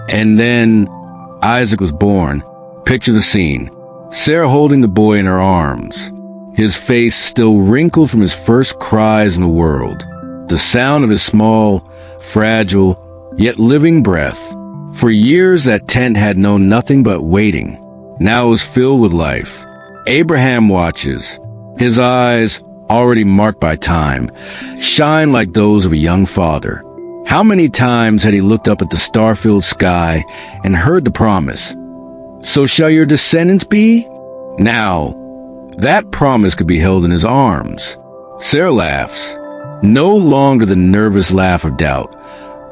And then Isaac was born. Picture the scene. Sarah holding the boy in her arms. His face still wrinkled from his first cries in the world. The sound of his small, fragile, yet living breath. For years that tent had known nothing but waiting. Now it was filled with life. Abraham watches. His eyes, already marked by time, shine like those of a young father. How many times had he looked up at the star-filled sky and heard the promise, "So shall your descendants be?" Now, that promise could be held in his arms. Sarah laughs. No longer the nervous laugh of doubt,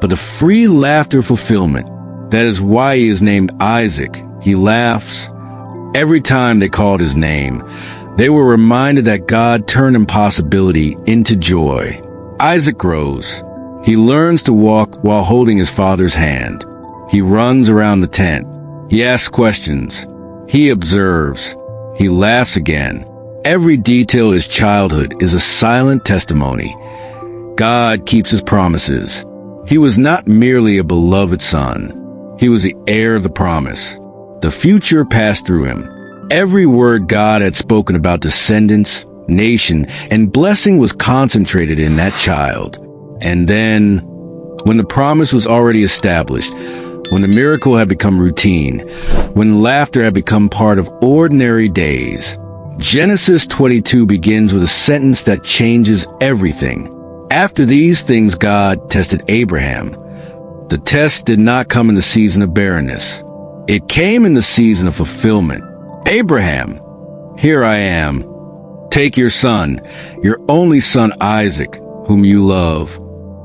but the free laughter of fulfillment. That is why he is named Isaac. He laughs. Every time they called his name, they were reminded that God turned impossibility into joy. Isaac grows. He learns to walk while holding his father's hand. He runs around the tent. He asks questions. He observes. He laughs again. Every detail of his childhood is a silent testimony. God keeps his promises. He was not merely a beloved son. He was the heir of the promise. The future passed through him. Every word God had spoken about descendants, nation, and blessing was concentrated in that child. And then, when the promise was already established, when the miracle had become routine, when laughter had become part of ordinary days, Genesis 22 begins with a sentence that changes everything. After these things, God tested Abraham. The test did not come in the season of barrenness. It came in the season of fulfillment. Abraham, here I am. Take your son, your only son Isaac, whom you love.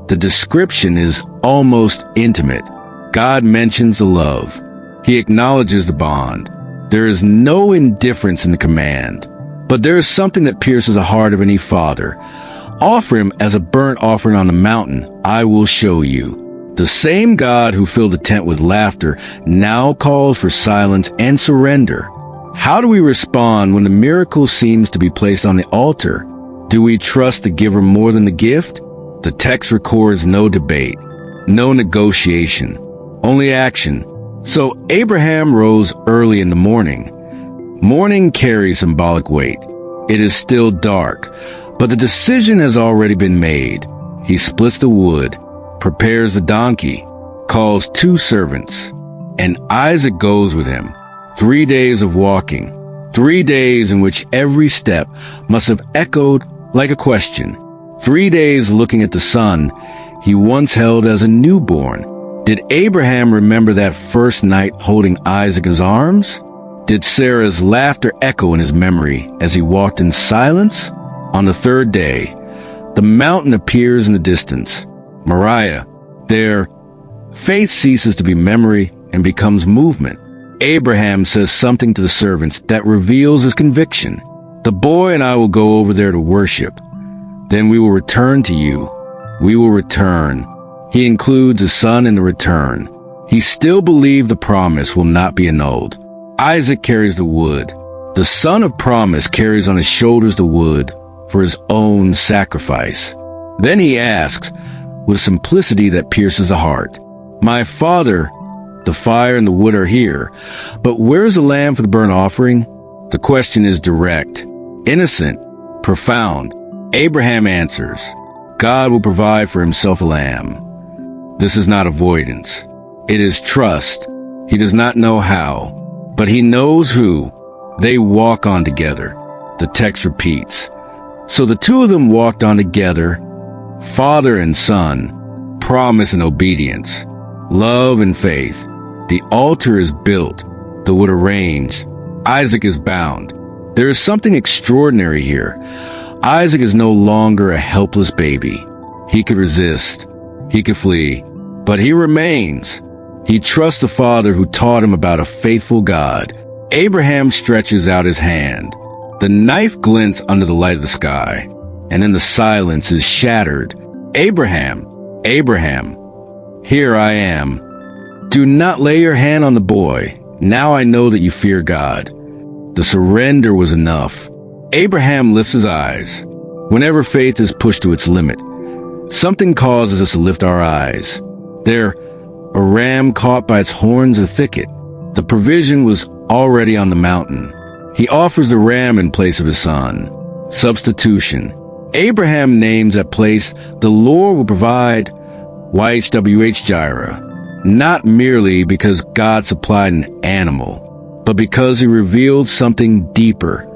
The description is almost intimate. God mentions the love. He acknowledges the bond. There is no indifference in the command. But there is something that pierces the heart of any father. Offer him as a burnt offering on the mountain. I will show you. The same God who filled the tent with laughter now calls for silence and surrender. How do we respond when the miracle seems to be placed on the altar? Do we trust the giver more than the gift? The text records no debate, no negotiation, only action. So Abraham rose early in the morning. Morning carries symbolic weight. It is still dark, but the decision has already been made. He splits the wood, prepares the donkey, calls 2 servants, and Isaac goes with him. 3 days of walking, 3 days in which every step must have echoed like a question. 3 days looking at the son he once held as a newborn. Did Abraham remember that first night holding Isaac in his arms? Did Sarah's laughter echo in his memory as he walked in silence? On the 3rd day, the mountain appears in the distance. Moriah, there, faith ceases to be memory and becomes movement. Abraham says something to the servants that reveals his conviction. The boy and I will go over there to worship. Then we will return to you. We will return. He includes his son in the return. He still believed the promise will not be annulled. Isaac carries the wood. The son of promise carries on his shoulders the wood for his own sacrifice. Then he asks, with simplicity that pierces the heart, "My father, the fire and the wood are here, but where's the lamb for the burnt offering?" The question is direct, innocent, profound. Abraham answers, God will provide for himself a lamb. This is not avoidance. It is trust. He does not know how, but he knows who. They walk on together. The text repeats. So the 2 of them walked on together, father and son, promise and obedience, love and faith. The altar is built, the wood arranged. Isaac is bound. There is something extraordinary here. Isaac is no longer a helpless baby. He could resist. He could flee. But he remains. He trusts the Father who taught him about a faithful God. Abraham stretches out his hand. The knife glints under the light of the sky, and in the silence is shattered. Abraham, Abraham, here I am. Do not lay your hand on the boy. Now I know that you fear God. The surrender was enough. Abraham lifts his eyes. Whenever faith is pushed to its limit, something causes us to lift our eyes. They're a ram caught by its horns in a thicket. The provision was already on the mountain. He offers the ram in place of his son. Substitution. Abraham names that place, "The Lord will provide YHWH Jireh," not merely because God supplied an animal, but because he revealed something deeper.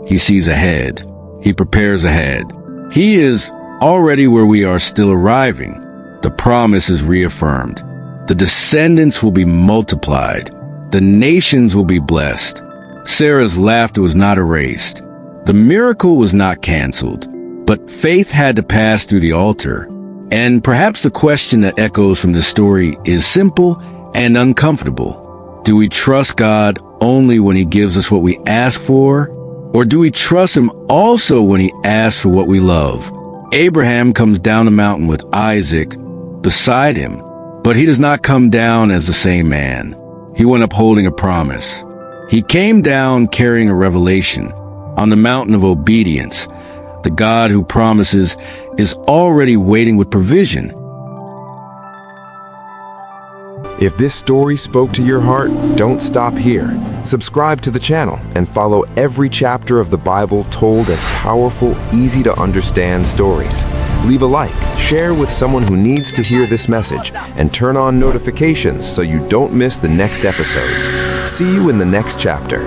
He sees ahead. He prepares ahead. He is already where we are still arriving. The promise is reaffirmed. The descendants will be multiplied. The nations will be blessed. Sarah's laughter was not erased. The miracle was not canceled, but faith had to pass through the altar. And perhaps the question that echoes from this story is simple and uncomfortable. Do we trust God only when he gives us what we ask for? Or do we trust him also when he asks for what we love? Abraham comes down the mountain with Isaac beside him, but he does not come down as the same man. He went up holding a promise. He came down carrying a revelation. On the mountain of obedience, the God who promises is already waiting with provision. If this story spoke to your heart, don't stop here. Subscribe to the channel and follow every chapter of the Bible told as powerful, easy to understand stories. Leave a like, share with someone who needs to hear this message, and turn on notifications so you don't miss the next episodes. See you in the next chapter.